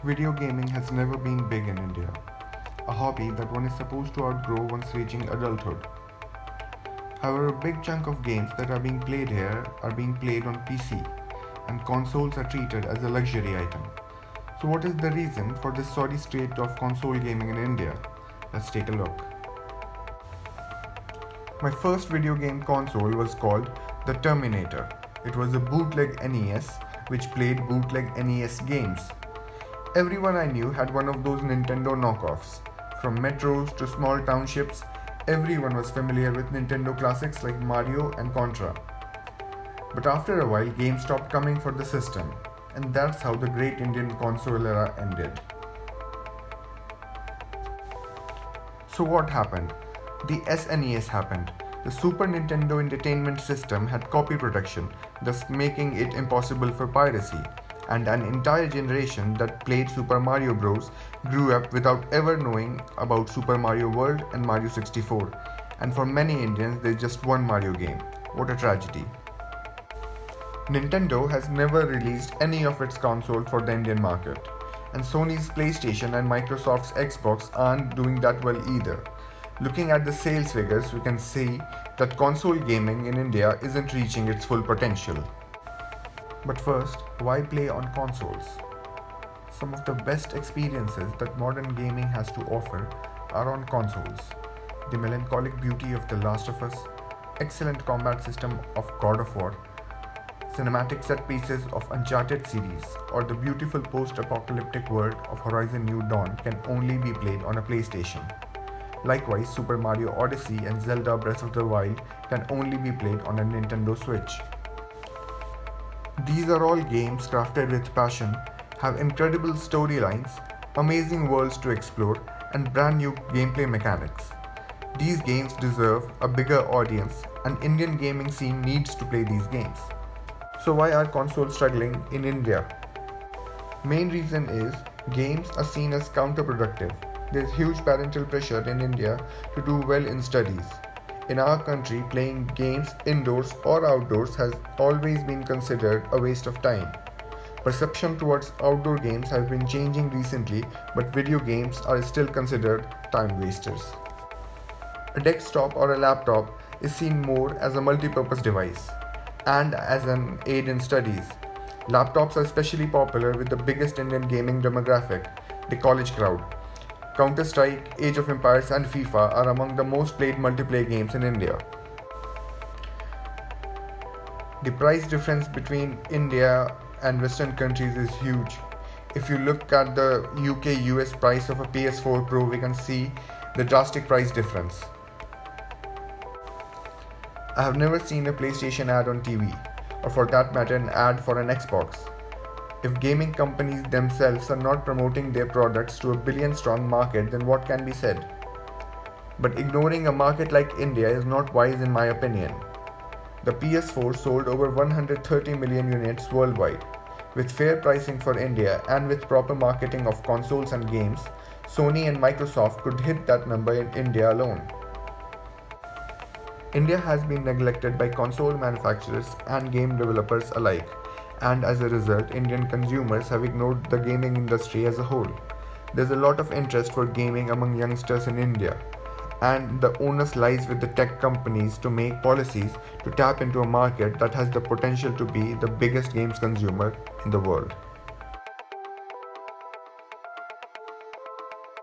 Video gaming has never been big in India, a hobby that one is supposed to outgrow once reaching adulthood. However, a big chunk of games that are being played here are being played on PC, and consoles are treated as a luxury item. So, what is the reason for this sorry state of console gaming in India? Let's take a look. My first video game console was called the Terminator. It was a bootleg NES which played bootleg NES games. Everyone I knew had one of those Nintendo knockoffs. From metros to small townships, everyone was familiar with Nintendo classics like Mario and Contra. But after a while, games stopped coming for the system, and that's how the great Indian console era ended. So what happened? The SNES happened. The Super Nintendo Entertainment System had copy protection, thus making it impossible for piracy, and an entire generation that played Super Mario Bros. Grew up without ever knowing about Super Mario World and Mario 64. And for many Indians, there's just one Mario game. What a tragedy. Nintendo has never released any of its console for the Indian market, and Sony's PlayStation and Microsoft's Xbox aren't doing that well either. Looking at the sales figures, we can see that console gaming in India isn't reaching its full potential. But first, why play on consoles? Some of the best experiences that modern gaming has to offer are on consoles. The melancholic beauty of The Last of Us, excellent combat system of God of War, cinematic set pieces of Uncharted series, or the beautiful post-apocalyptic world of Horizon New Dawn can only be played on a PlayStation. Likewise, Super Mario Odyssey and Zelda Breath of the Wild can only be played on a Nintendo Switch. These are all games crafted with passion, have incredible storylines, amazing worlds to explore, and brand new gameplay mechanics. These games deserve a bigger audience, and Indian gaming scene needs to play these games. So why are consoles struggling in India? Main reason is games are seen as counterproductive. There's huge parental pressure in India to do well in studies. In our country, playing games indoors or outdoors has always been considered a waste of time. Perception towards outdoor games has been changing recently, but video games are still considered time wasters. A desktop or a laptop is seen more as a multi-purpose device and as an aid in studies. Laptops are especially popular with the biggest Indian gaming demographic, the college crowd. Counter-Strike, Age of Empires and FIFA are among the most played multiplayer games in India. The price difference between India and Western countries is huge. If you look at the UK-US price of a PS4 Pro, we can see the drastic price difference. I have never seen a PlayStation ad on TV, or for that matter an ad for an Xbox. If gaming companies themselves are not promoting their products to a billion-strong market, then what can be said? But ignoring a market like India is not wise in my opinion. The PS4 sold over 130 million units worldwide. With fair pricing for India and with proper marketing of consoles and games, Sony and Microsoft could hit that number in India alone. India has been neglected by console manufacturers and game developers alike, and as a result, Indian consumers have ignored the gaming industry as a whole. There's a lot of interest for gaming among youngsters in India, and the onus lies with the tech companies to make policies to tap into a market that has the potential to be the biggest games consumer in the world.